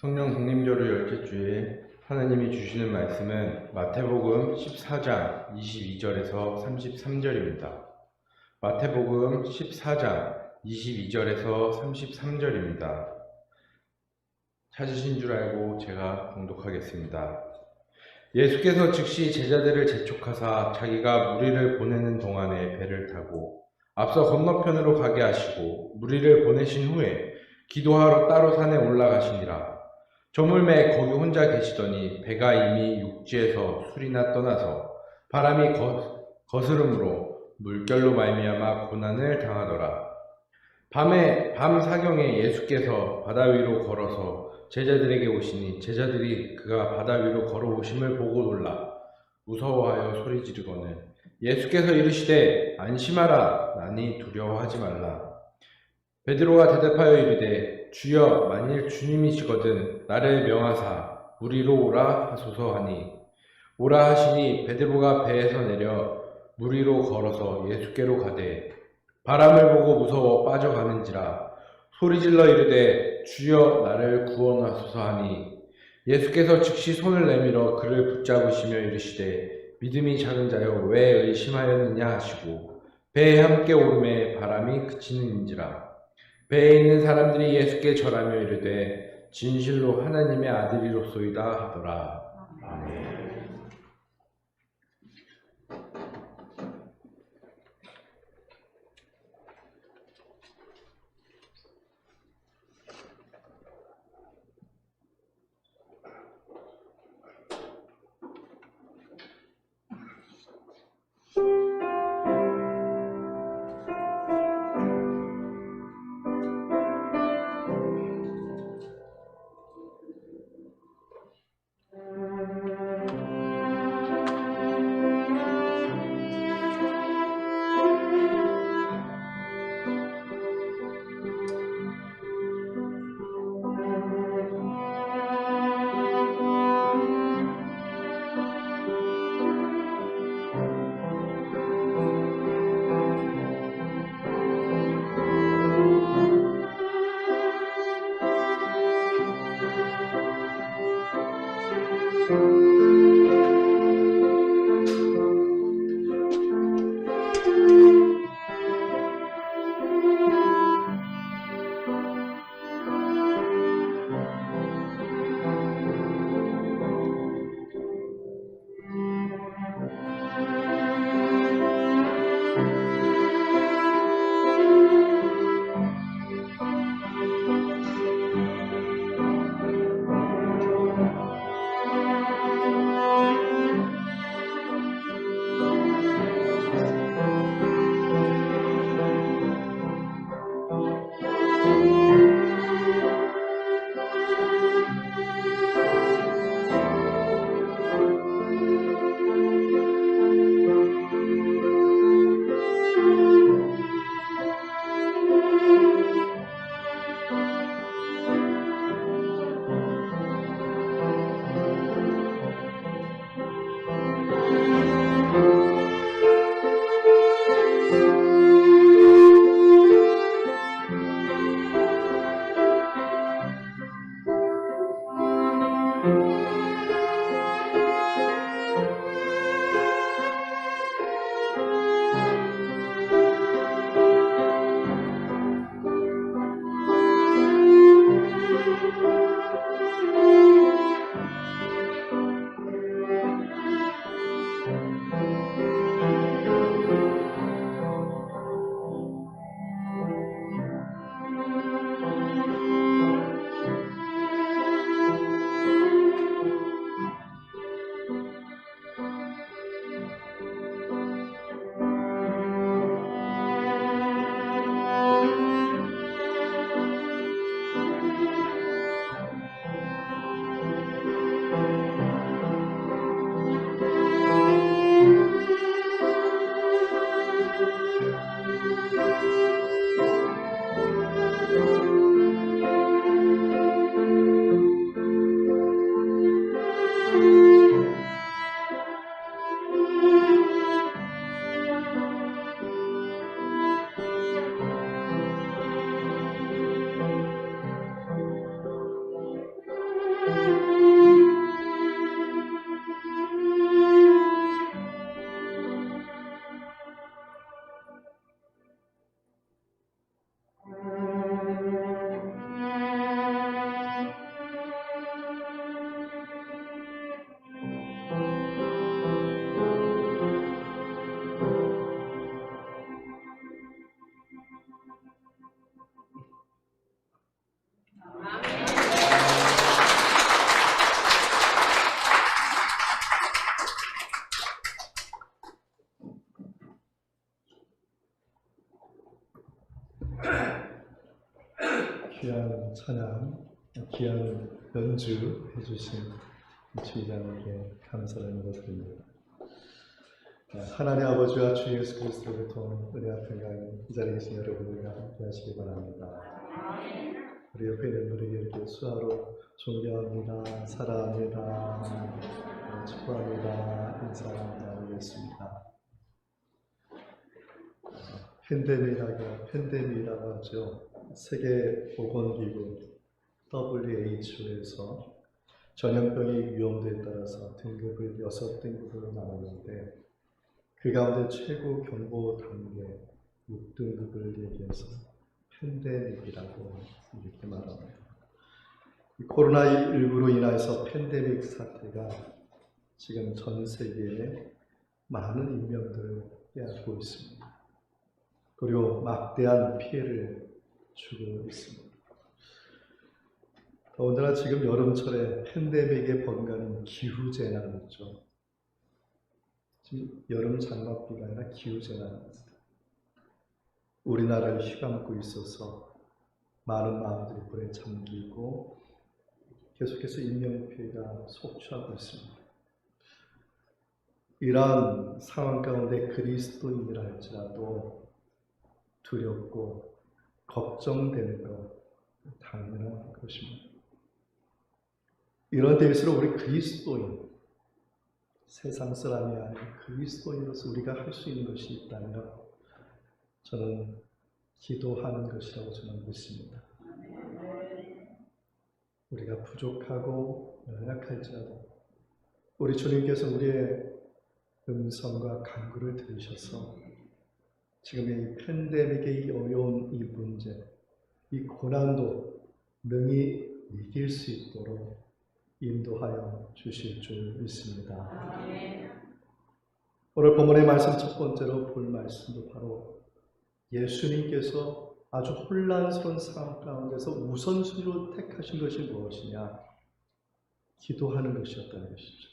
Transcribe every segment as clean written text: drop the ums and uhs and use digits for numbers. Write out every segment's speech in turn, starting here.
성령 독림절의 열째 주에 하나님이 주시는 말씀은 마태복음 14장 22절에서 33절입니다. 마태복음 14장 22절에서 33절입니다. 찾으신 줄 알고 제가 봉독하겠습니다. 예수께서 즉시 제자들을 재촉하사 자기가 무리를 보내는 동안에 배를 타고 앞서 건너편으로 가게 하시고 무리를 보내신 후에 기도하러 따로 산에 올라가시니라. 저물매 거기 혼자 계시더니 배가 이미 육지에서 술이나 떠나서 바람이 거스름으로 물결로 말미암아 고난을 당하더라. 밤 사경에 예수께서 바다 위로 걸어서 제자들에게 오시니 제자들이 그가 바다 위로 걸어오심을 보고 놀라 무서워하여 소리 지르거늘 예수께서 이르시되 안심하라 나니 두려워하지 말라. 베드로가 대답하여 이르되 주여 만일 주님이시거든 나를 명하사 무리로 오라 하소서 하니 오라 하시니 베드로가 배에서 내려 무리로 걸어서 예수께로 가되 바람을 보고 무서워 빠져가는지라 소리질러 이르되 주여 나를 구원하소서 하니 예수께서 즉시 손을 내밀어 그를 붙잡으시며 이르시되 믿음이 작은 자여 왜 의심하였느냐 하시고 배에 함께 오름에 바람이 그치는지라. 배에 있는 사람들이 예수께 절하며 이르되 진실로 하나님의 아들이로소이다 하더라. 아멘. 귀한 찬양, 귀한 연주 해주신 주의장에게 감사를 드립니다. 하나님 아버지와 주 예수 그리스도로부터 은혜 앞에 가는 이 자리에 계신 여러분들과 함께 하시기 바랍니다. 우리 옆에 있는 분에게 이렇게 수하로 존경합니다, 사랑합니다, 축복합니다, 인사합니다 하겠습니다. 팬데믹이라고 하죠. 세계보건기구 WHO에서 전염병의 위험도에 따라서 등급을 6등급으로 나눴는데 그 가운데 최고 경보 단계 6등급을 얘기해서 팬데믹이라고 이렇게 말합니다. 코로나19로 인해서 팬데믹 사태가 지금 전 세계에 많은 인명들을 빼앗고 있습니다. 그리고 막대한 피해를 주고 있습니다. 더군다나 지금 여름철에 팬데믹의 번가는 기후재난이죠. 지금 여름 장맛비가 아니라 기후재난입니다. 우리나라를 휘감고 있어서 많은 마음들이 불에 잠기고 계속해서 인명피해가 속출하고 있습니다. 이러한 상황 가운데 그리스도인이라 할지라도 두렵고 걱정되는 것 당연한 것입니다. 이런 때일수록 우리 그리스도인, 세상 사람이 아닌 그리스도인으로서 우리가 할 수 있는 것이 있다면 저는 기도하는 것이라고 저는 믿습니다. 우리가 부족하고 연약할지라도 우리 주님께서 우리의 음성과 간구를 들으셔서 지금의 이 팬데믹의 어려운 이 문제, 이 고난도 능히 이길 수 있도록 인도하여 주실 줄 믿습니다. 오늘 본문의 말씀 첫 번째로 볼 말씀도 바로 예수님께서 아주 혼란스러운 상황 가운데서 우선순위로 택하신 것이 무엇이냐? 기도하는 것이었다는 것이죠.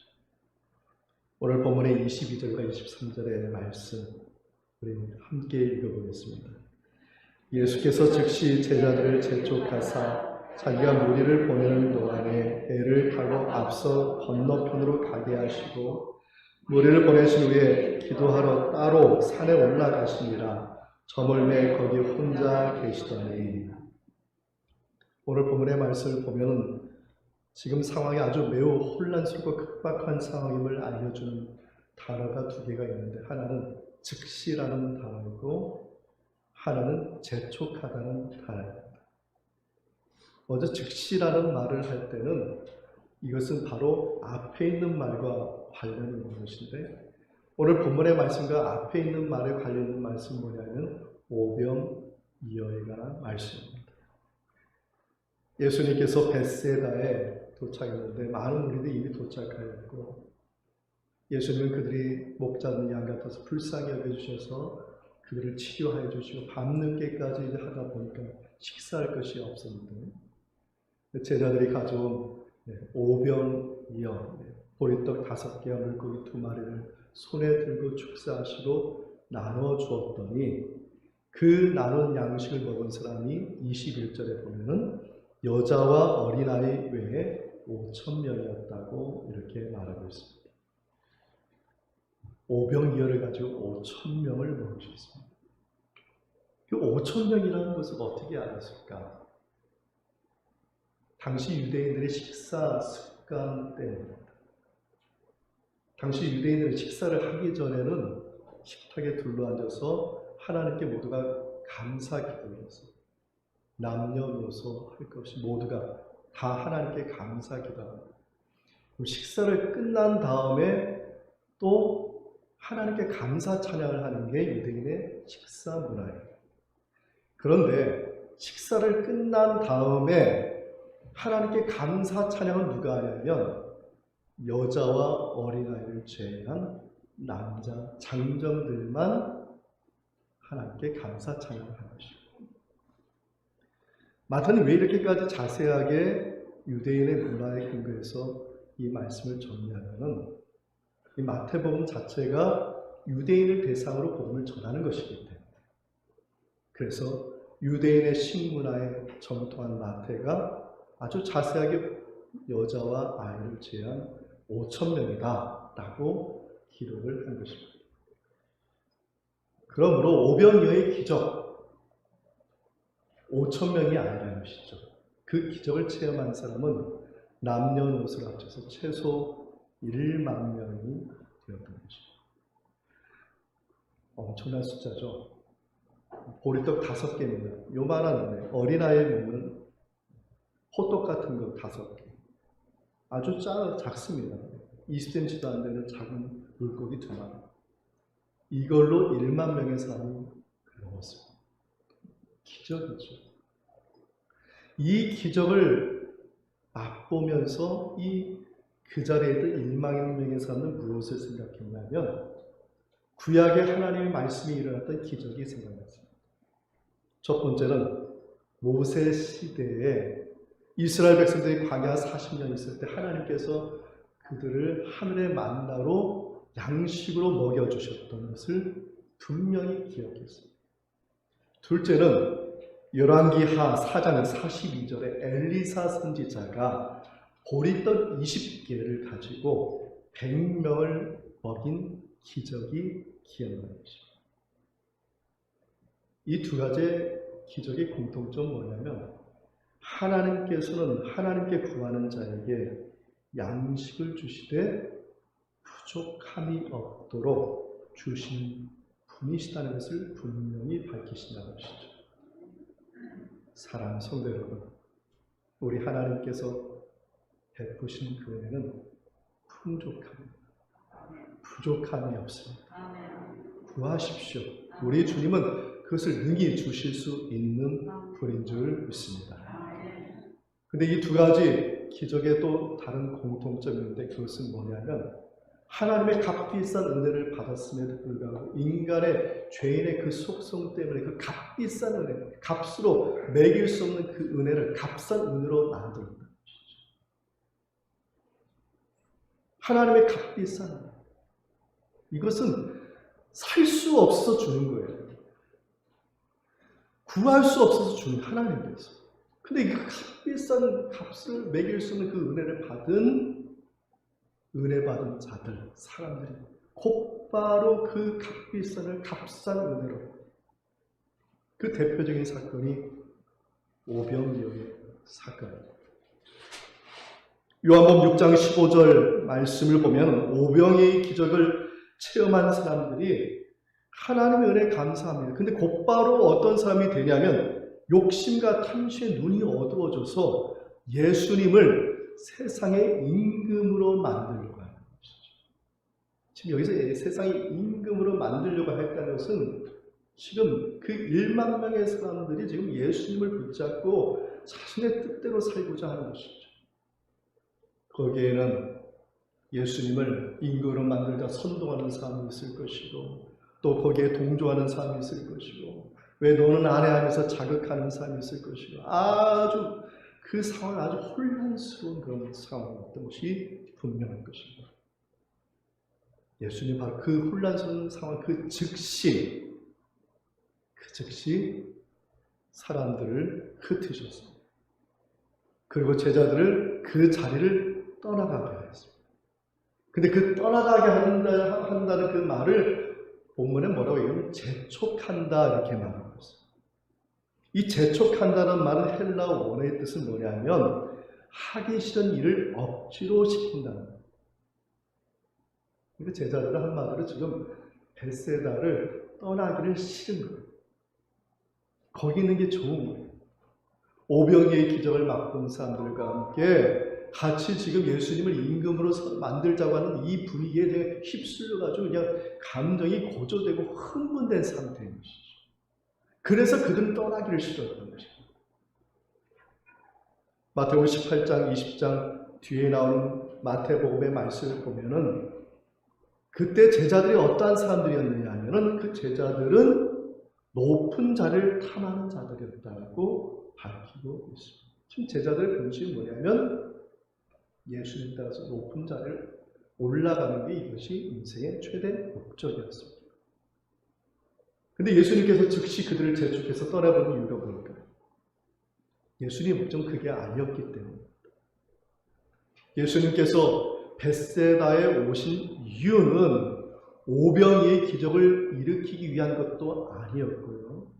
오늘 본문의 22절과 23절의 말씀 우리 함께 읽어보겠습니다. 예수께서 즉시 제자들을 재촉하사 자기가 무리를 보내는 동안에 배를 타고 앞서 건너편으로 가게 하시고 무리를 보내신 후에 기도하러 따로 산에 올라가시니라. 저물매 거기 혼자 계시더니. 오늘 본문의 말씀을 보면 지금 상황이 아주 매우 혼란스럽고 급박한 상황임을 알려주는 단어가 두 개가 있는데 하나는 즉시라는 단어이고 하나는 재촉하다는 단어입니다. 먼저 즉시라는 말을 할 때는 이것은 바로 앞에 있는 말과 관련이 있는 것인데 오늘 본문의 말씀과 앞에 있는 말에 관련 있는 말씀은 뭐냐면 오병이어에 관한 말씀입니다. 예수님께서 벳세다에 도착했는데 많은 무리들이 이미 도착하였고 예수님은 그들이 목자는 양 같아서 불쌍히 여겨주셔서 그들을 치료하여 주시고 밤늦게까지 하다 보니까 식사할 것이 없었는데 제자들이 가져온 오병이어 보리떡 5개와 물고기 2마리를 손에 들고 축사하시고 나눠 주었더니 그 나눈 양식을 먹은 사람이 21절에 보면은 여자와 어린아이 외에 5,000명이었다고 이렇게 말하고 있습니다. 오병이어를 가지고 5,000명을 먹으셨습니다. 그 5,000명이라는 것을 어떻게 알았을까? 당시 유대인들의 식사 습관 때문입니다. 당시 유대인들은 식사를 하기 전에는 식탁에 둘러앉아서 하나님께 모두가 감사 기도를 해서 남녀노소 할 것 없이 모두가 다 하나님께 감사 기도합니다. 식사를 끝난 다음에 또 하나님께 감사 찬양을 하는 게 유대인의 식사 문화예요. 그런데 식사를 끝난 다음에 하나님께 감사 찬양은 누가 하냐면 여자와 어린아이를 제외한 남자 장정들만 하나님께 감사 찬양을 하는 것이고 마태는 왜 이렇게까지 자세하게 유대인의 문화에 근거해서 이 말씀을 정리하냐면 이 마태복음 자체가 유대인을 대상으로 복음을 전하는 것이기 때문에 그래서 유대인의 식문화에 정통한 마태가 아주 자세하게 여자와 아이를 제한 5,000명이다 라고 기록을 한 것입니다. 그러므로 오병이어의 기적, 5,000명이 아니라는 것이죠. 그 기적을 체험한 사람은 남녀노소를 합쳐서 최소 1만 명이 되었던 것입니다. 엄청난 숫자죠. 보리떡 5개입니다. 요만한 어린아이에 먹는 호떡 같은 거 5개. 아주 작습니다. 20cm도 안 되는 작은 물고기 2마리. 이걸로 1만 명의 사람이 넘었습니다. 기적이죠. 이 기적을 맛보면서 그 자리에 있던 1만 명의 사람은 무엇을 생각했냐면 구약의 하나님의 말씀이 일어났던 기적이 생각났습니다. 첫 번째는 모세 시대에 이스라엘 백성들이 광야 40년 있을 때 하나님께서 그들을 하늘의 만나로 양식으로 먹여주셨던 것을 분명히 기억했습니다. 둘째는 열왕기하 4장 42절에 엘리사 선지자가 보리떡 20개를 가지고 100명을 먹인 기적이 기억나는 것입니다. 이 2가지 기적의 공통점은 뭐냐면 하나님께서는 하나님께 구하는 자에게 양식을 주시되 부족함이 없도록 주신 분이시다는 것을 분명히 밝히신다는 것이죠. 사랑하는 성도 여러분, 우리 하나님께서 베푸신 그 은혜는 풍족합니다. 부족함이 없습니다. 구하십시오. 우리 주님은 그것을 능히 주실 수 있는 분인 줄 믿습니다. 근데 이 2가지 기적에 또 다른 공통점이 있는데 그것은 뭐냐면 하나님의 값비싼 은혜를 받았음에도 불구하고 인간의 죄인의 그 속성 때문에 그 값비싼 은혜, 값으로 매길 수 없는 그 은혜를 값싼 은혜로 만든다. 하나님의 값비싼 은혜. 이것은 살 수 없어서 주는 거예요. 구할 수 없어서 주는 하나님께서. 근데 그 값비싼 값을 매길 수 없는 그 은혜를 은혜 받은 자들, 사람들이 곧바로 그 값비싼을 값싼 은혜로. 그 대표적인 사건이 오병이어의 사건입니다. 요한복음 6장 15절 말씀을 보면 오병이어의 기적을 체험한 사람들이 하나님의 은혜에 감사합니다. 근데 곧바로 어떤 사람이 되냐면 욕심과 탐심의 눈이 어두워져서 예수님을 세상의 임금으로 만들려고 하는 것이죠. 지금 여기서 세상의 임금으로 만들려고 했다는 것은 지금 그 1만 명의 사람들이 지금 예수님을 붙잡고 자신의 뜻대로 살고자 하는 것이죠. 거기에는 예수님을 임금으로 만들자 선동하는 사람이 있을 것이고 또 거기에 동조하는 사람이 있을 것이고 왜 너는 안 해 하면서 자극하는 사람이 있을 것이고 아주 그 상황은 아주 혼란스러운 그런 상황이었던 것이 분명한 것입니다. 예수님 바로 그 혼란스러운 상황, 그 즉시 사람들을 흩으셨습니다. 그리고 제자들을 그 자리를 떠나가게 하였습니다. 근데 그 떠나가게 한다는 그 말을 본문에 뭐라고 얘기하면 재촉한다 이렇게 말하고 있어요. 이 재촉한다는 말은 헬라 원어의 뜻은 뭐냐면 하기 싫은 일을 억지로 시킨다는 거예요. 그러니까 제자들은 한마디로 지금 벳세다를 떠나기를 싫은 거예요. 거기 있는 게 좋은 거예요. 오병이의 기적을 맛본 사람들과 함께 같이 지금 예수님을 임금으로 만들자고 하는 이 분위기에 휩쓸려가지고 그냥 감정이 고조되고 흥분된 상태인 것이죠. 그래서 그들은 떠나기를 싫어했던 것입니다. 마태복음 18장, 20장 뒤에 나오는 마태복음의 말씀을 보면은 그때 제자들이 어떠한 사람들이었느냐 하면은 그 제자들은 높은 자리를 탐하는 자들이었다고 밝히고 있습니다. 지금 제자들의 본질이 뭐냐면 예수님 따라서 높은 자리를 올라가는 게 이것이 인생의 최대 목적이었습니다. 근데 예수님께서 즉시 그들을 재촉해서 떠나보는 이유가 뭘까요? 예수님의 목적은 그게 아니었기 때문입니다. 예수님께서 벳세다에 오신 이유는 오병이의 기적을 일으키기 위한 것도 아니었고요.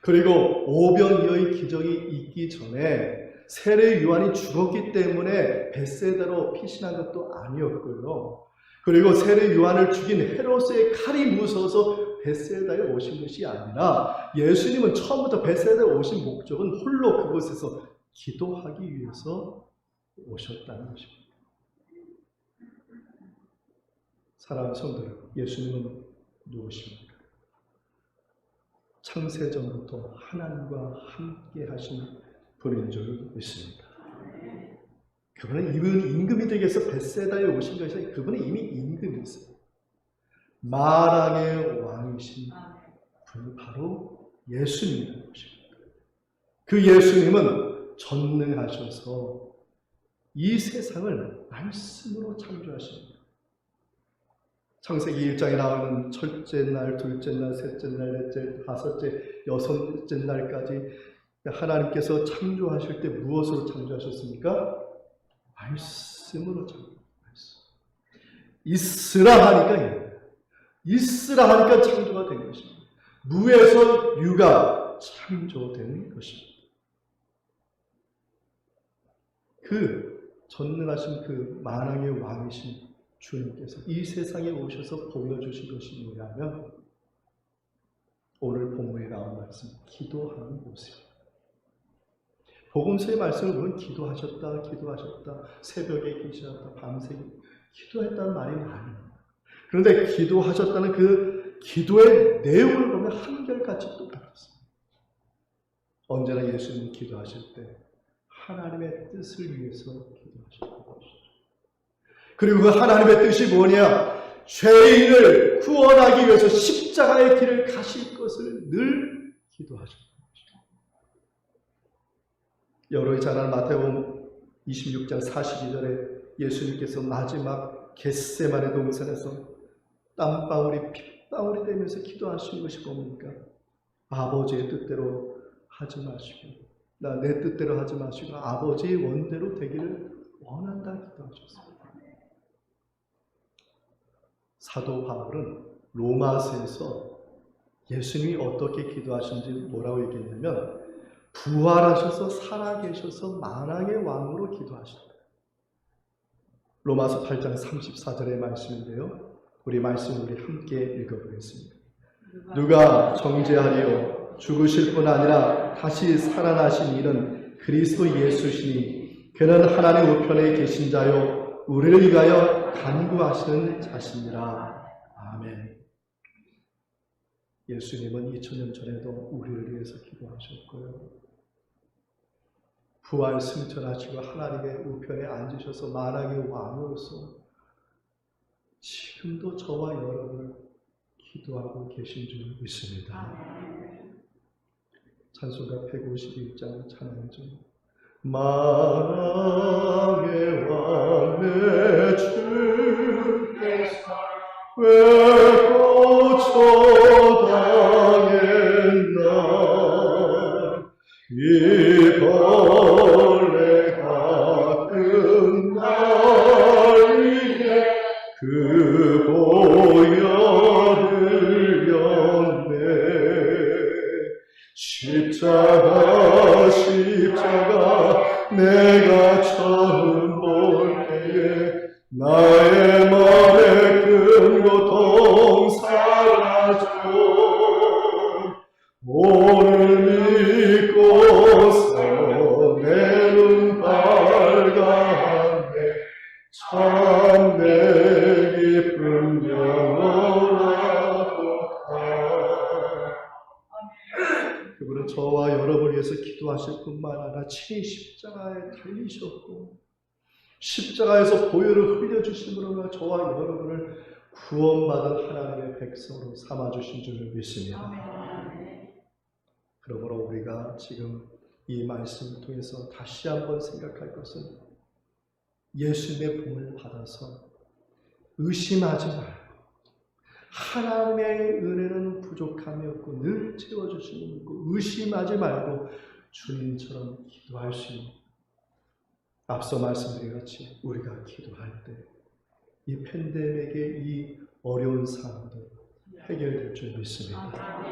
그리고 오병이어의 기적이 있기 전에 세례 요한이 죽었기 때문에 벳세다로 피신한 것도 아니었고요. 그리고 세례 요한을 죽인 헤롯의 칼이 무서워서 벳세다에 오신 것이 아니라 예수님은 처음부터 벳세다에 오신 목적은 홀로 그곳에서 기도하기 위해서 오셨다는 것입니다. 사랑하는 성도 여러분, 예수님은 누구십니까? 창세전부터 하나님과 함께 하신 분인 줄 믿습니다. 그분은 임금이 되기 위해서 벳세다에 오신 것이 아니라 그분은 이미 임금이었어요. 마랑의 왕이신 분 바로 예수님이라는 것입니다. 그 예수님은 전능하셔서 이 세상을 말씀으로 창조하십니다. 창세기 1장에 나오는 첫째 날, 둘째 날, 셋째 날, 넷째, 다섯째, 여섯째 날까지 하나님께서 창조하실 때 무엇으로 창조하셨습니까? 말씀으로 창조하셨습니다. 있으라 하니까 있으라 하니까 창조가 된 것입니다. 무에서 유가 창조된 것입니다. 그 전능하신 그 만왕의 왕이신 주님께서 이 세상에 오셔서 보여주신 것이 뭐냐면 오늘 본문에 나온 말씀, 기도하는 모습입니다. 복음서의 말씀을 보면 기도하셨다, 새벽에 계시셨다, 밤새 기도했다는 말이 많아요. 그런데 기도하셨다는 그 기도의 내용을 보면 한결같이 똑같습니다. 언제나 예수님은 기도하실 때 하나님의 뜻을 위해서 기도하셨던 것이죠. 그리고 그 하나님의 뜻이 뭐냐? 죄인을 구원하기 위해서 십자가의 길을 가실 것을 늘 기도하셨던 것이죠. 여러분이 잘 아는 마태복음 26장 42절에 예수님께서 마지막 겟세마네 동산에서 땀방울이 핏방울이 되면서 기도하시는 것이 뭡니까? 아버지의 뜻대로 하지 마시고 내 뜻대로 하지 마시고 아버지의 원대로 되기를 원한다 기도하셨습니다. 사도 바울은 로마서에서 예수님이 어떻게 기도하신지 뭐라고 얘기했냐면 부활하셔서 살아계셔서 만왕의 왕으로 기도하신다. 로마서 8장 34절의 말씀인데요. 우리 말씀 우리 함께 읽어보겠습니다. 누가 정죄하리요? 죽으실 뿐 아니라 다시 살아나신 이는 그리스도 예수시니 그는 하나님 우편에 계신 자요 우리를 위하여 간구하시는 자시니라. 아멘. 예수님은 2000년 전에도 우리를 위해서 기도하셨고요. 부활 승천하시고 하나님의 우편에 앉으셔서 만왕의 왕으로서 지금도 저와 여러분을 기도하고 계신 줄 믿습니다. 찬송가 151장 찬양중 만왕의 왕 내 주께서 왜 고쳐당했나 이 벌레 같은 날 위에 그 보혈을 였네 십자가 내가 처음 볼 때에 나의 맘의 큰 고통 사라져 오늘 믿고서 내 눈 밝아네 참내 기쁜 영원하도다. 그분은 저와 여러분을 위해서 기도하실 뿐만 아니라 친히 십자가에 달리셨고 십자가에서 보혈을 흘려주심으로 저와 여러분을 구원받은 하나님의 백성으로 삼아주신 줄 믿습니다. 그러므로 우리가 지금 이 말씀을 통해서 다시 한번 생각할 것은 예수님의 복을 받아서 의심하지 말고 하나님의 은혜는 부족함이 없고 늘 채워주시는 거 의심하지 말고 주님처럼 기도할 수 있는, 앞서 말씀드린 같이 우리가 기도할 때 이 팬데믹의 이 어려운 상황도 해결될 줄 믿습니다.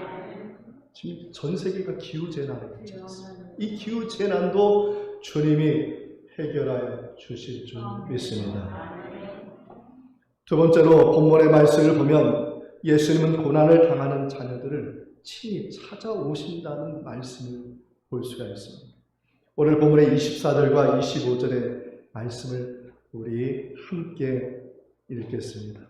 지금 전 세계가 기후재난이 되지 않습니다. 이 기후재난도 주님이 해결하여 주실 줄 믿습니다. 두 번째로 본문의 말씀을 보면 예수님은 고난을 당하는 자녀들을 친히 찾아오신다는 말씀을 볼 수가 있습니다. 오늘 본문의 24절과 25절의 말씀을 우리 함께 읽겠습니다.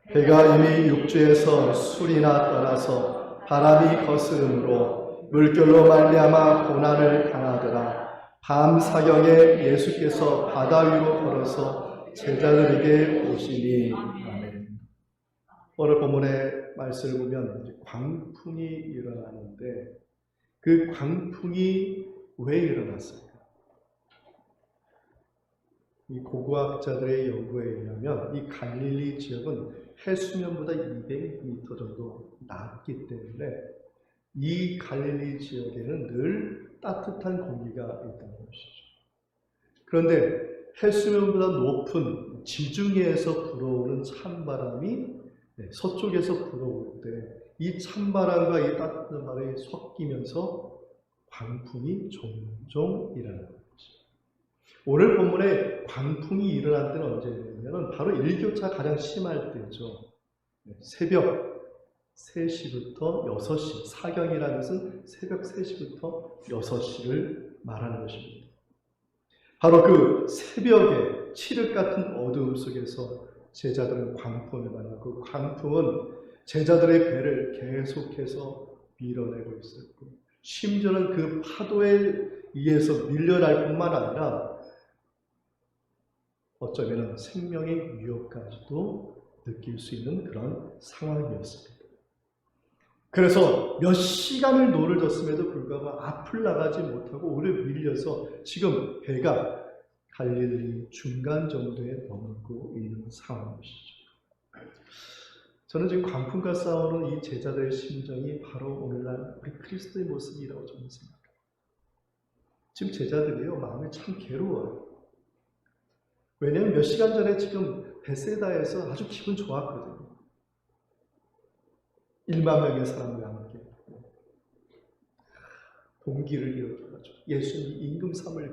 배가 이미 육지에서 술이나 떠나서 바람이 거스름으로 물결로 말미암아 고난을 당하더라. 밤 사경에 예수께서 바다 위로 걸어서 제자들에게 오시니. 아멘. 오늘 본문의 말씀을 보면 광풍이 일어나는데 그 광풍이 왜 일어났을까? 이 고고학자들의 연구에 의하면 이 갈릴리 지역은 해수면보다 200m 정도 낮기 때문에 이 갈릴리 지역에는 늘 따뜻한 공기가 있다는 것이죠. 그런데 해수면보다 높은 지중해에서 불어오는 찬바람이 서쪽에서 불어올 때 이 찬바람과 이 따뜻한 바람이 섞이면서 광풍이 종종 일어나는 거죠. 오늘 본문에 광풍이 일어날 때는 언제냐면 바로 일교차 가장 심할 때죠. 새벽 3시부터 6시, 사경이라는 것은 새벽 3시부터 6시를 말하는 것입니다. 바로 그 새벽에 칠흑 같은 어두움 속에서 제자들은 광풍을 만나고 그 광풍은 제자들의 배를 계속해서 밀어내고 있었고 심지어는 그 파도에 의해서 밀려날 뿐만 아니라 어쩌면 생명의 위협까지도 느낄 수 있는 그런 상황이었습니다. 그래서 몇 시간을 노를 졌음에도 불구하고 앞을 나가지 못하고 오래 밀려서 지금 배가 갈릴리 중간 정도에 머물고 있는 상황이시죠. 저는 지금 광풍과 싸우는 이 제자들의 심정이 바로 오늘날 우리 그리스도의 모습이라고 저는 생각합니다. 지금 제자들이요, 마음이 참 괴로워요. 왜냐하면 몇 시간 전에 지금 베세다에서 아주 기분 좋았거든요. 1만 명의 사람과 함께 동기를 일으켜가지고 예수님 임금 삼을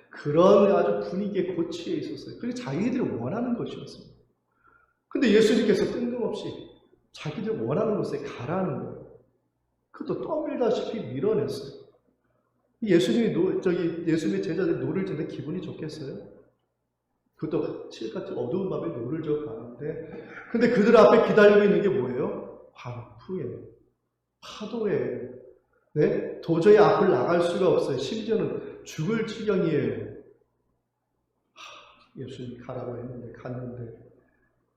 그런 아주 분위기에 고치에 있었어요. 그게 자기들이 원하는 것이었습니다. 근데 예수님께서 뜬금없이 자기들 원하는 곳에 가라는 거예요. 그것도 떠밀다시피 밀어냈어요. 예수님의 제자들이 노를 짓는데 기분이 좋겠어요? 그것도 칠흑같이 어두운 밤에 노를 져 가는데, 근데 그들 앞에 기다리고 있는 게 뭐예요? 광풍이에요. 파도예요. 네? 도저히 앞을 나갈 수가 없어요. 심지어는 죽을 지경이에요. 예수님이 가라고 했는데 갔는데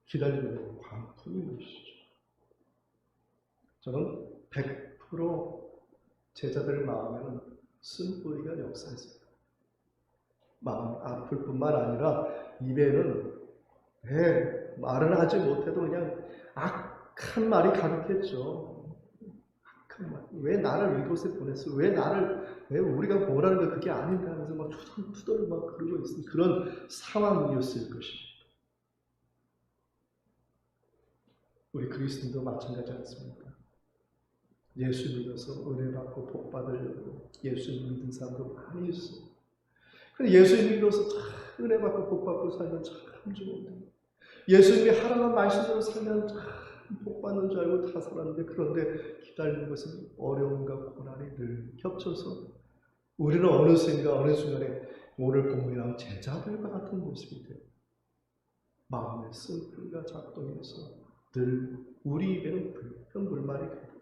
기다리고 있는 광풍인 것이죠. 저는 100% 제자들 마음에는 쓴뿌리가 역사했습니다. 마음 아플 뿐만 아니라 입에는 말을 하지 못해도 그냥 악한 말이 가득했죠. 악한 말. 왜 나를 이곳에 보냈어? 왜 우리가 뭐라는 거 그게 아닌가 하면서 막 투덜투덜 막 그러고 있는 그런 상황이었을 것입니다. 우리 그리스도인도 마찬가지 않습니까? 예수 믿어서 은혜 받고 복 받으려고 예수 믿는 사람도 많이 있어요. 근데 예수 믿어서 은혜 받고 복 받고 살면 참 좋은데, 예수님이 하라는 말씀대로 살면 참 복 받는 줄 알고 다 살았는데, 그런데 기다리는 것은 어려움과 고난이 늘 겹쳐서 우리는 어느 순간에 오늘 본문에 나온 제자들과 같은 모습이 돼요. 마음의 쓴뿌리가 작동해서 늘 우리 입에는 불평 불만이 가득해요.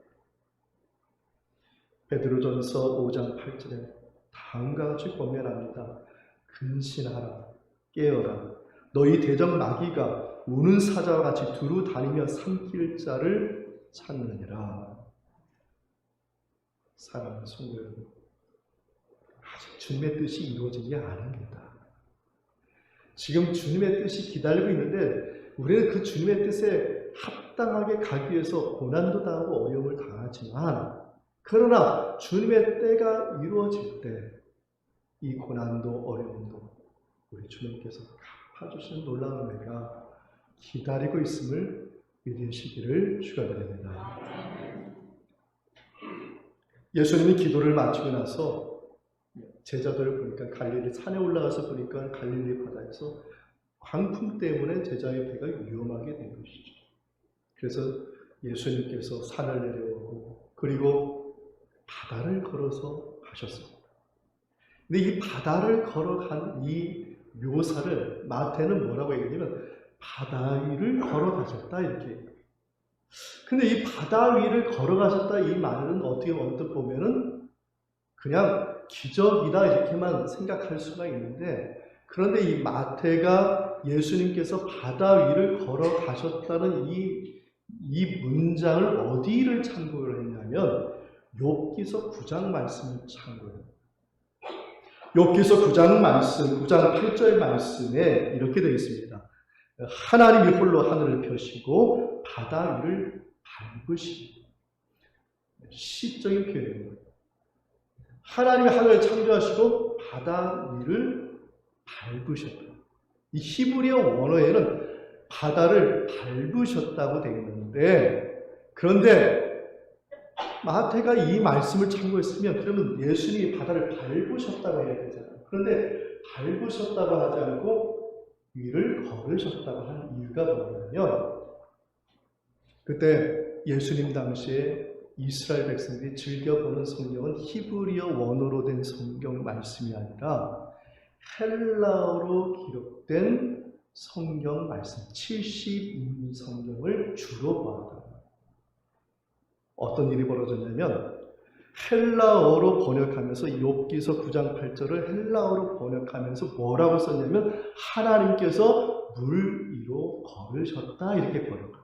베드로전서 5장 8절에 다음과 같이 권면합니다. 근신하라, 깨어라. 너희 대적 마귀가 우는 사자와 같이 두루 다니며 삼킬 자를 찾느니라. 사랑하는 성도 여러분, 아직 주님의 뜻이 이루어지지 않습니다. 지금 주님의 뜻이 기다리고 있는데 우리는 그 주님의 뜻에 합당하게 가기 위해서 고난도 당하고 어려움을 당하지만, 그러나 주님의 때가 이루어질 때 이 고난도 어려움도 우리 주님께서 갚아주시는 놀라운 은혜가 기다리고 있음을 믿으시기를 축원드립니다. 예수님이 기도를 마치고 나서 제자들을 보니까 갈릴리 산에 올라가서 보니까 갈릴리 바다에서 광풍 때문에 제자의 배가 위험하게 된 것이죠. 그래서 예수님께서 산을 내려오고 그리고 바다를 걸어서 가셨습니다. 근데 이 바다를 걸어간 이 묘사를 마태는 뭐라고 얘기하냐면 바다 위를 걸어가셨다 이렇게 얘기해요. 근데 이 바다 위를 걸어가셨다 이 말은 어떻게 언뜻 보면은 그냥 기적이다 이렇게만 생각할 수가 있는데, 그런데 이 마태가 예수님께서 바다 위를 걸어가셨다는 이 문장을 어디를 참고를 했냐면 욥기서 9장 말씀을 참고해요. 욥기서 9장 말씀, 9장 8절 말씀에 이렇게 되어 있습니다. 하나님이 홀로 하늘을 펴시고 바다 위를 밟으시고. 시적인 표현입니다. 하나님이 하늘을 창조하시고 바다 위를 밟으셨다. 이 히브리어 원어에는 바다를 밟으셨다고 되어 있는데, 그런데 마태가 이 말씀을 참고했으면 그러면 예수님이 바다를 밟으셨다고 해야 되잖아요. 그런데 밟으셨다고 하지 않고 위를 걸으셨다고 한 이유가 뭐냐면, 그때 예수님 당시에 이스라엘 백성들이 즐겨보는 성경은 히브리어 원어로 된 성경 말씀이 아니라 헬라어로 기록된 성경 말씀 72인 성경을 주로 보았다. 어떤 일이 벌어졌냐면 헬라어로 번역하면서 욥기서 9장 8절을 헬라어로 번역하면서 뭐라고 썼냐면 하나님께서 물 위로 걸으셨다 이렇게 번역합니다.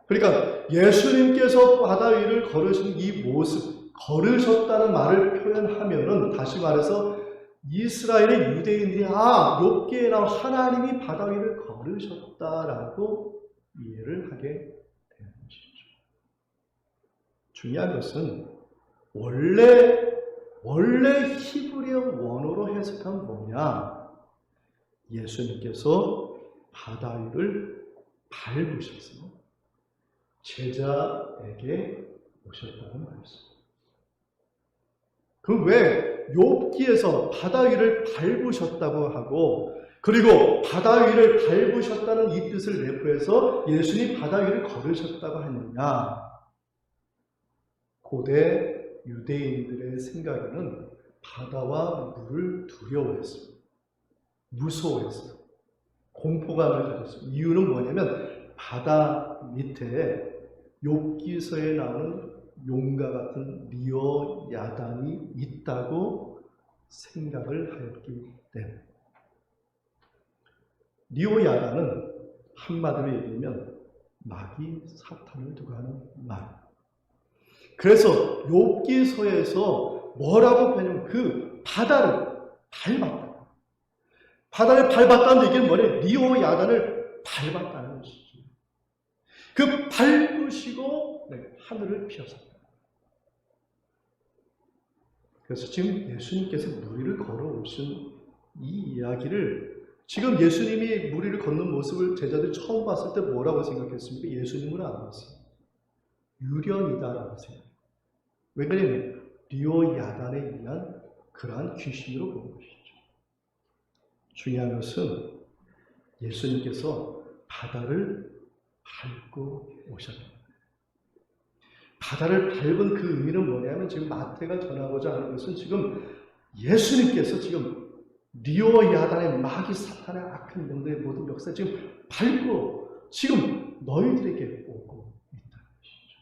그러니까 예수님께서 바다 위를 걸으신 이 모습, 걸으셨다는 말을 표현하면은 다시 말해서 이스라엘의 유대인들이 욥기에 나온 하나님이 바다 위를 걸으셨다라고 이해를 하게 되는 것이죠. 중요한 것은 원래 히브리어 원어로 해석하면 뭐냐? 예수님께서 바다 위를 밟으셔서 제자에게 오셨다는 말씀. 그럼 왜 욥기에서 바다 위를 밟으셨다고 하고 그리고 바다 위를 밟으셨다는 이 뜻을 내포해서 예수님 바다 위를 걸으셨다고 하느냐? 고대 유대인들의 생각에는 바다와 물을 두려워했습니다. 무서워했어요. 공포감을 가졌습니다. 이유는 뭐냐면 바다 밑에 욥기서에 나오는 용과 같은 리오 야단이 있다고 생각을 하였기 때문에. 리오 야단은 한마디로 얘기하면 마귀 사탄을 두고 하는 말. 그래서 욥기서에서 뭐라고 표현하면 그 바다를 밟았다. 바다를 밟았다는 얘기는 뭐냐? 리오 야단을 밟았다는 것이죠. 그 밟으시고 하늘을 피하셨다. 그래서 지금 예수님께서 물 위를 걸어오신 이 이야기를 지금 예수님이 물 위를 걷는 모습을 제자들이 처음 봤을 때 뭐라고 생각했습니까? 예수님을 안 봤어요. 유령이다라고 생각해요. 왜 그러냐면 리오 야단에 의한 그러한 귀신으로 본 것이죠. 중요한 것은 예수님께서 바다를 밟고 오셨다. 바다를 밟은 그 의미는 뭐냐면 지금 마태가 전하고자 하는 것은 지금 예수님께서 지금 리오 야단의 마귀 사탄의 악한 영들의 모든 역사 지금 밟고 지금 너희들에게 오고 있다는 것이죠.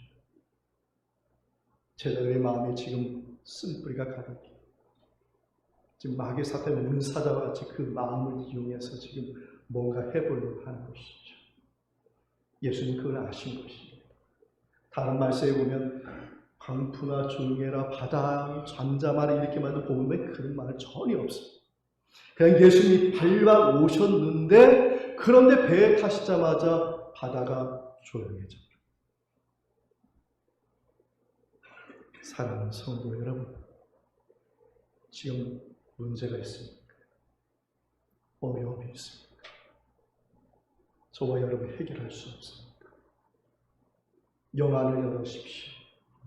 제자들의 마음에 지금 쓴뿌리가 가득해. 지금 마귀 사탄의 문사자와 같이 그 마음을 이용해서 지금 뭔가 해보려고 하는 것이죠. 예수님 그걸 아신 것입니다. 다른 말씀에 보면 광풍아 조용해라 바다 잠잠하라 이렇게 말도 보면 그런 말 전혀 없습니다. 그냥 예수님이 밟아 오셨는데, 그런데 배에 타시자마자 바다가 조용해져. 사랑하는 성도 여러분, 지금 문제가 있습니까? 어려움이 있습니까? 저와 여러분 해결할 수 없습니까? 영안을 열어십시오.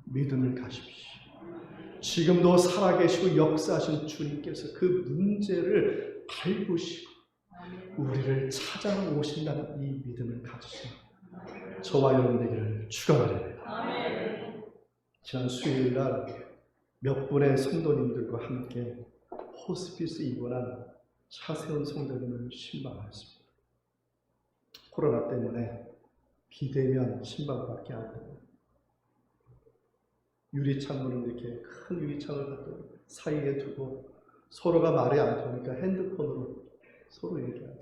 믿음을 가십시오. 지금도 살아계시고 역사하신 주님께서 그 문제를 밟으시고 우리를 찾아오신다는 이 믿음을 가지시고 저와 여러분 되기를 축원합니다. 지난 수요일 날 몇 분의 성도님들과 함께 호스피스 입원한 차세훈 성도님을 신방했습니다. 코로나 때문에 비대면 신방밖에 안 됩니다. 유리창문을 이렇게 큰 유리창을 갖다 사이에 두고 서로가 말이 안 통하니까 핸드폰으로 서로 얘기하고,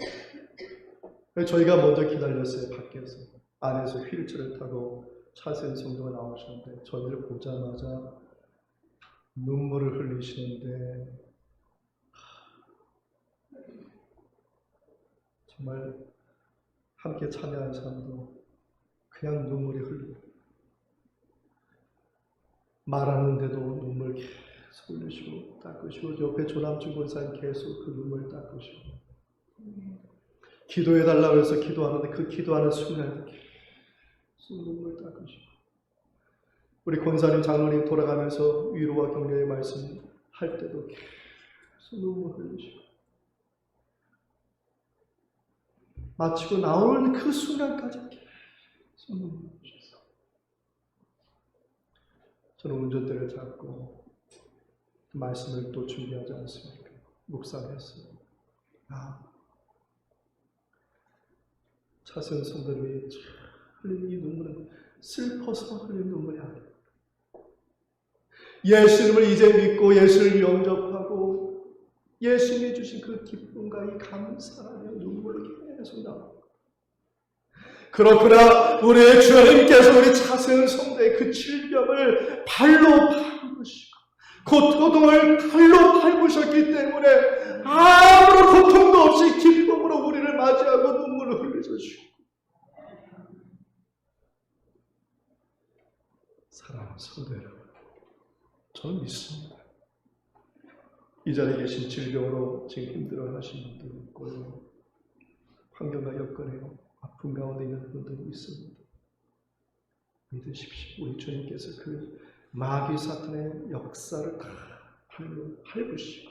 저희가 먼저 기다렸어요. 밖에서. 안에서 휠체어를 타고 차세훈 성도가 나오셨는데 저희를 보자마자 눈물을 흘리시는데 정말 함께 참여한 사람도 그냥 눈물이 흘리고 말하는데도 눈물 계속 흘리시고 닦으시고 옆에 조남준 권사님 계속 그 눈물 닦으시고 기도해달라고 해서 기도하는데 그 기도하는 순간에 계속 눈물 닦으시고 우리 권사님 장로님 돌아가면서 위로와 격려의 말씀 할 때도 계속 눈물 흘리시고 마치고 나오는 그 순간까지 계속 눈물 흘리셨어요. 저는 운전대를 잡고 그 말씀을 또 준비하지 않습니까? 묵상했어요. 차세훈 성도님이 흘린 이 눈물은 슬퍼서 흘린 눈물이 아니에요. 예수님을 이제 믿고 예수를 영접하고 예수님이 주신 그 기쁨과 이 감사라는 눈물로 계속 나옵니다. 그렇구나, 우리의 주 하나님께서 우리 차세훈 성도의 그 질병을 발로 밟으시고 고통을 발로 밟으셨기 때문에 아무런 고통도 없이 기쁨으로 우리를 맞이하고 눈물을 흘려주시고, 사랑하는 성도 여러분, 저는 믿습니다. 이 자리에 계신 질병으로 지금 힘들어하시는 분들 있고요, 환경과 여건에 아픈 가운데 있는 분들이 있습니다. 믿으십시오. 우리 주님께서 그 마귀 사탄의 역사를 다 밟으시고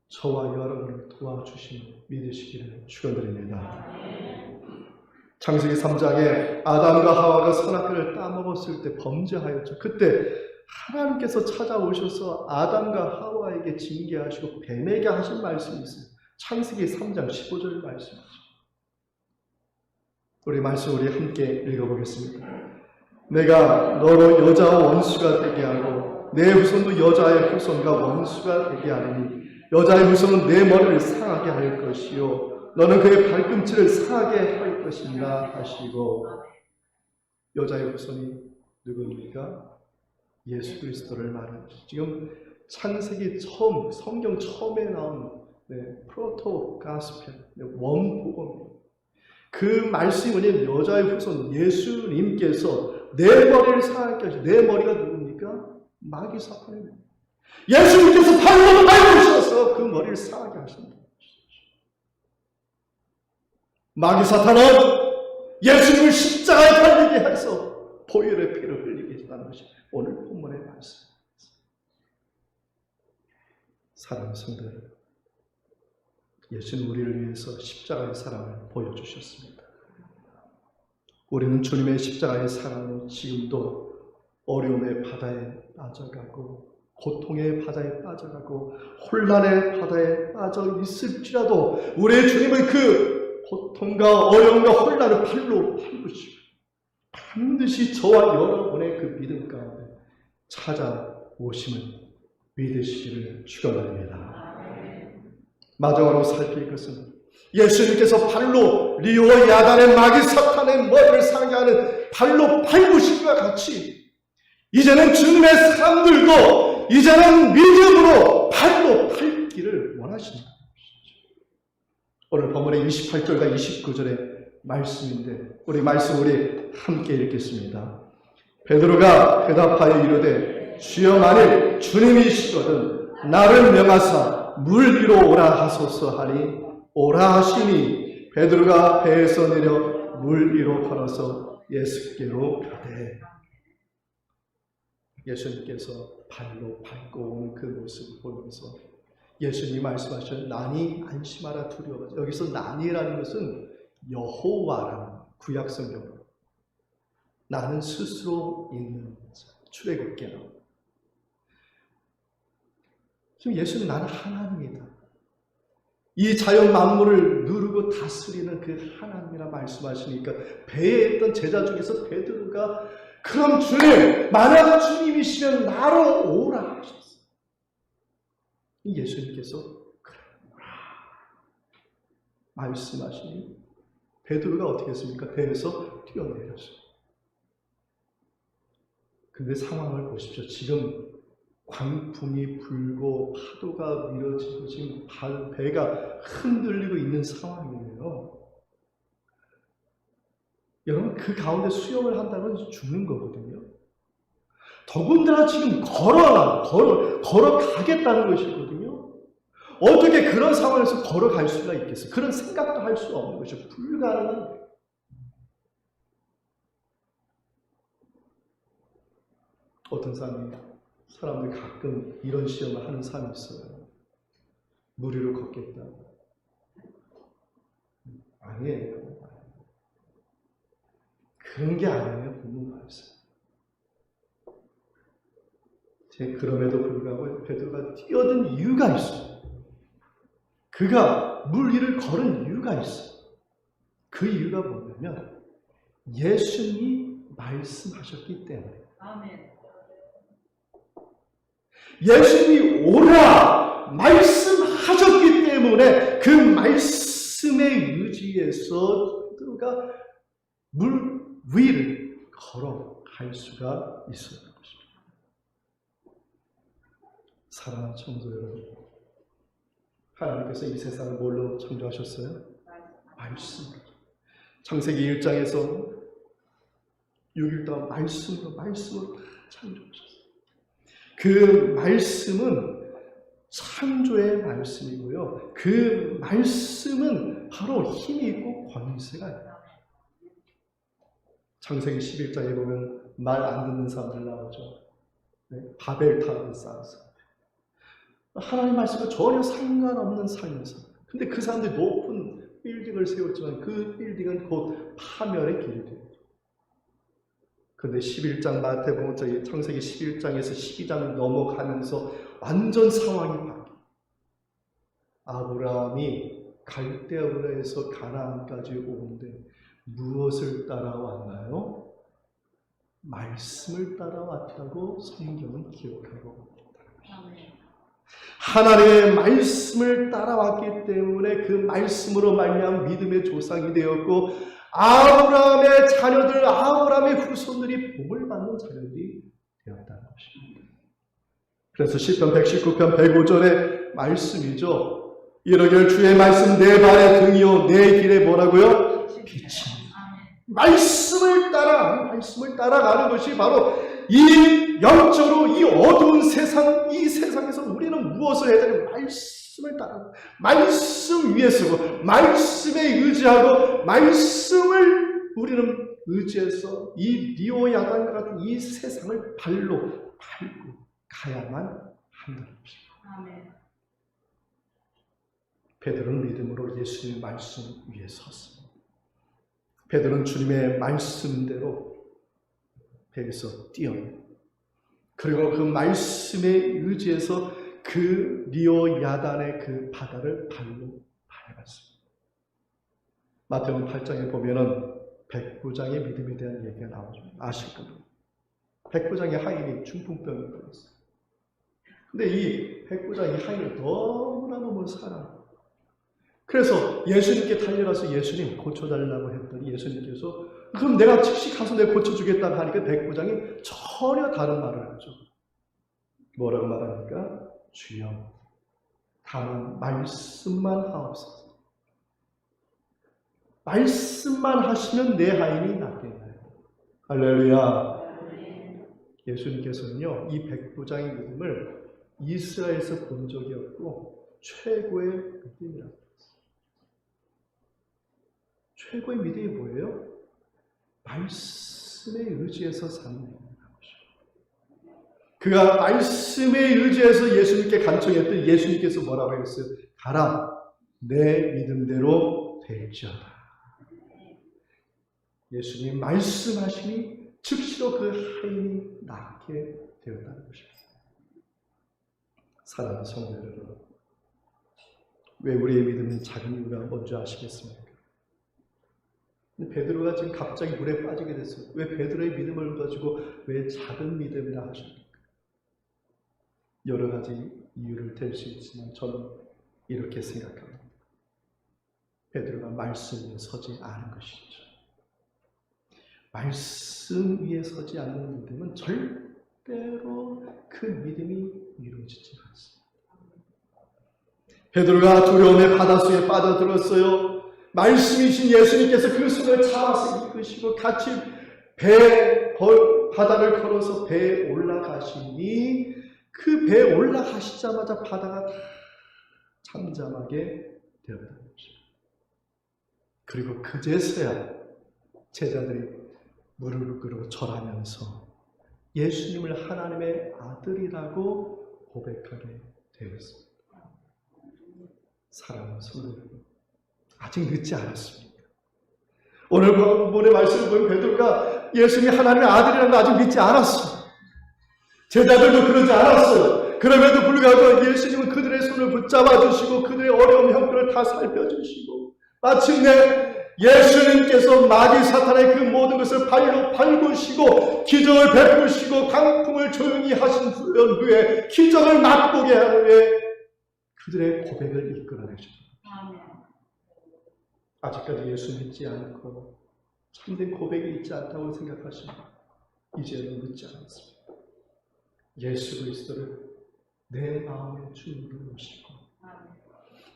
저와 여러분을 도와주시는 믿으시기를 축원드립니다. 창세기 3장에 아담과 하와가 선악과를 따먹었을 때 범죄하였죠. 그때 하나님께서 찾아오셔서 아담과 하와에게 징계하시고 뱀에게 하신 말씀이 있어요. 창세기 3장 15절 말씀이죠. 우리 말씀 우리 함께 읽어보겠습니다. 내가 너로 여자와 원수가 되게 하고 내 후손도 여자의 후손과 원수가 되게 하리니 여자의 후손은 내 머리를 상하게 할 것이요 너는 그의 발꿈치를 상하게 할 것이니라 하시고, 여자의 후손이 누구입니까? 예수 그리스도를 말하는 것이죠. 지금 창세기 처음, 성경 처음에 나온 프로토 가스펠, 원복음, 그 말씀이 뭐냐면 여자의 후손 예수님께서 내 머리를 상하게 하시고, 내 머리가 누굽니까? 마귀 사탄입니다. 예수님께서 발로 밟으셔서 그 머리를 상하게 하신다. 마귀 사탄은 예수님을 십자가에 달리게 해서 보혈의 피를 흘리게 했다는 것이 오늘 본문의 말씀입니다. 사랑하는 성도 여러분, 예수는 우리를 위해서 십자가의 사랑을 보여주셨습니다. 우리는 주님의 십자가의 사랑으로 지금도 어려움의 바다에 빠져가고 고통의 바다에 빠져가고 혼란의 바다에 빠져 있을지라도 우리의 주님은 그 고통과 어려움과 혼란을 발로 밟으시고 반드시 저와 여러분의 그 믿음 가운데 찾아오심을 믿으시기를 축원합니다. 마지막으로 살필 것은 예수님께서 발로 리오와 야단의 마귀 사탄의 머리를 상하게 하는 발로 밟으심과 같이 이제는 주님의 사람들도 이제는 믿음으로 발로 밟기를 원하신다. 오늘 본문의 28절과 29절의 말씀인데 우리 말씀 함께 읽겠습니다. 베드로가 대답하여 이르되 주여 만일 주님이시거든 나를 명하사 물 위로 오라 하소서 하니 오라 하시니 베드로가 배에서 내려 물 위로 걸어서 예수께로 가되 예수님께서 발로 밟고 오는 그 모습을 보면서 예수님이 말씀하신 난이 안심하라 두려워하지. 여기서 난이라는 것은 여호와라는 구약 성경. 나는 스스로 있는 출애굽기에 나옵니다. 지금 예수는 나는 하나님이다. 이 자연 만물을 누르고 다스리는 그 하나님이라 말씀하시니까 배에 있던 제자 중에서 베드로가 그럼 주님, 만약 주님이시면 나로 오라 하셨어요. 예수님께서 그래 오라 말씀하시니 베드로가 어떻게 했습니까? 배에서 뛰어내렸어요. 근데 상황을 보십시오. 지금 광풍이 불고 파도가 밀어지고 지금 배가 흔들리고 있는 상황이에요. 여러분 그 가운데 수영을 한다면 죽는 거거든요. 더군다나 지금 걸어가겠다는 것이거든요. 어떻게 그런 상황에서 걸어갈 수가 있겠어요? 그런 생각도 할 수 없는 것이죠. 불가능한 거예요. 어떤 사람들이 가끔 이런 시험을 하는 사람이 있어요. 물 위로 걷겠다. 아니에요. 그런 게 아니에요. 본문 말씀. 그럼에도 불구하고 베드로가 뛰어든 이유가 있어요. 그가 물 위를 걸은 이유가 있어요. 그 이유가 뭐냐면 예수님이 말씀하셨기 때문에. 아멘. 예수님이 오라 말씀하셨기 때문에 그 말씀에 의지해서 베드로가 물 위를 걸어갈 수가 있었던 것입니다. 사랑하는 성도 여러분, 하나님께서 이 세상을 뭘로 창조하셨어요? 말씀. 창세기 1장에서 6일 동안 말씀으로 창조하셨어요. 그 말씀은 창조의 말씀이고요. 그 말씀은 바로 힘이 있고 권세가 있어요. 창세기 11장에 보면 말 안 듣는 사람들 나오죠. 네? 바벨탑을 쌓았어요. 하나님 말씀과 전혀 상관없는 삶에서. 근데 그 사람들이 높은 빌딩을 세웠지만 그 빌딩은 곧 파멸의 길이 돼요. 그런데 11장 마태복음 창세기 11장에서 12장 넘어가면서 완전 상황이 바뀌어요. 아브라함이 갈대아우르에서 가나안까지 오는데 무엇을 따라왔나요? 말씀을 따라왔다고 성경은 기록하고 있다. 하나님의 말씀을 따라왔기 때문에 그 말씀으로 말미암아 믿음의 조상이 되었고 아브라함의 자녀들, 아브라함의 후손들이 복을 받는 자녀들이 되었다는 것입니다. 그래서 시편 119편 105절의 말씀이죠. 이러길 주의 말씀 내 발의 등이요 내 길에 뭐라고요? 빛이. 말씀을 따라가는 것이 바로 이 영적으로 이 어두운 세상, 이 세상에서 우리는 무엇을 해야 되는 말씀을 따라 말씀 위에 서고 말씀에 의지하고 말씀을 우리는 의지해서 이 리오야단과 같은 이 세상을 발로 밟고 가야만 한다는 것입니다. 베드로는 믿음으로 예수님의 말씀 위에 섰습니다. 베드로는 주님의 말씀대로 배에서 뛰어요. 그리고 그 말씀에 의지해서 그 리오 야단의 그 바다를 발로 밟았습니다. 마태복음 8장에 보면은 백부장의 믿음에 대한 얘기가 나오죠. 아실 겁니다. 백부장의 하인이 중풍병에 걸렸어요. 근데 이 백부장이 하인을 너무너무 사랑해요. 그래서 예수님께 달려가서 예수님 고쳐달라고 했더니 예수님께서 그럼 내가 즉시 가서 내가 고쳐주겠다고 하니까 백부장이 전혀 다른 말을 하죠. 뭐라고 말합니까? 주여 다만 말씀만 하옵소서. 말씀만 하시면 내 하인이 낫겠나요? 할렐루야. 예수님께서는요, 이 백부장의 믿음을 이스라엘에서 본 적이 없고 최고의 믿음이라고 했어요. 최고의 믿음이 뭐예요? 말씀에 의지해서 사는 것이죠. 그가 말씀에 의지해서 예수님께 간청했더니 예수님께서 뭐라고 했어요? 가라, 내 믿음대로 될지어다. 예수님 말씀하시니 즉시로 그 하인이 낫게 되었다는 것입니다. 사랑하는 성도 여러분, 왜 우리의 믿음은 작은 이유가 뭔지 아시겠습니까? 베드로가 지금 갑자기 물에 빠지게 됐어요. 왜 베드로의 믿음을 가지고 왜 작은 믿음이라 하십니까? 여러 가지 이유를 댈 수 있지만 저는 이렇게 생각합니다. 베드로가 말씀 위에 서지 않은 것이죠. 말씀 위에 서지 않는 믿음은 절대로 그 믿음이 이루어지지 않습니다. 베드로가 두려움의 바닷속에 빠져들었어요. 말씀이신 예수님께서 그 손을 잡아서 이끄시고 같이 바다를 걸어서 배에 올라가시니 그 배에 올라가시자마자 바다가 다 잠잠하게 되었다는 것입니다. 그리고 그제서야 제자들이 무릎을 꿇고 절하면서 예수님을 하나님의 아들이라고 고백하게 되었습니다. 사랑하는 성도 여러분, 아직 늦지 않았습니다. 오늘 본문의 말씀을 보면 베드로가 예수님이 하나님의 아들이라는 거 아직 믿지 않았어요. 제자들도 그러지 않았어요. 그럼에도 불구하고 예수님은 그들의 손을 붙잡아 주시고 그들의 어려움 형편을 다 살펴주시고 마침내 예수님께서 마귀 사탄의 그 모든 것을 발로 밟으시고 기적을 베푸시고 강풍을 조용히 하신 후에 기적을 맛보게 한 후에 그들의 고백을 이끌어내십니다. 아직까지 예수 믿지 않고 참된 고백이 있지 않다고 생각하십니다. 이제는 늦지 않았습니다. 예수 그리스도를 내 마음의 주인으로 모시고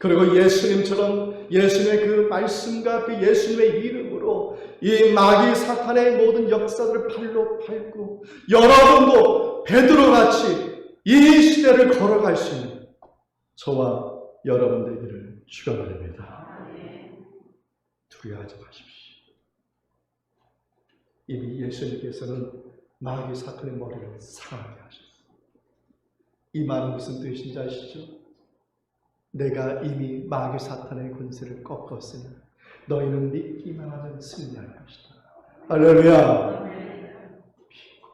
그리고 예수님처럼 예수님의 그 말씀과 그 예수님의 이름으로 이 마귀 사탄의 모든 역사들을 발로 밟고 여러분도 베드로같이 이 시대를 걸어갈 수 있는 저와 여러분 되기를 축원드립니다. 두려워하지 마십시오. 이미 예수님께서는 마귀 사탄의 머리를 상하게 하셨습니다. 이 말은 무슨 뜻인지 아시죠? 내가 이미 마귀 사탄의 권세를 꺾었으니 너희는 믿기만 하면 승리할 것이다. 할렐루야. 믿고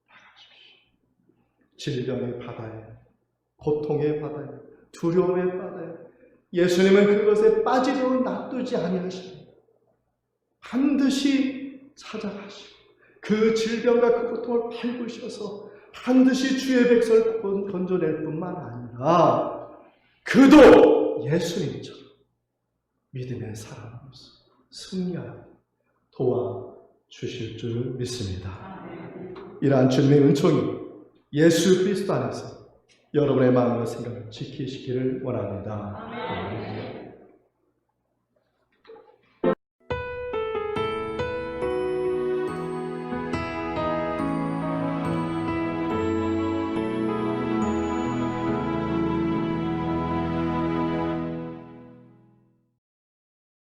나가십시오. 질병의 바다에, 고통의 바다에, 두려움의 바다에 예수님은 그것에 빠지도록 놔두지 아니하십니다. 반드시 찾아가시고 그 질병과 그 고통을 밟으셔서 반드시 주의 백성을 건져낼 뿐만 아니라 그도 예수님처럼 믿음의 사람으로서 승리하여 도와주실 줄 믿습니다. 이러한 주님의 은총이 예수 그리스도 안에서 여러분의 마음과 생각을 지키시기를 원합니다. 아멘.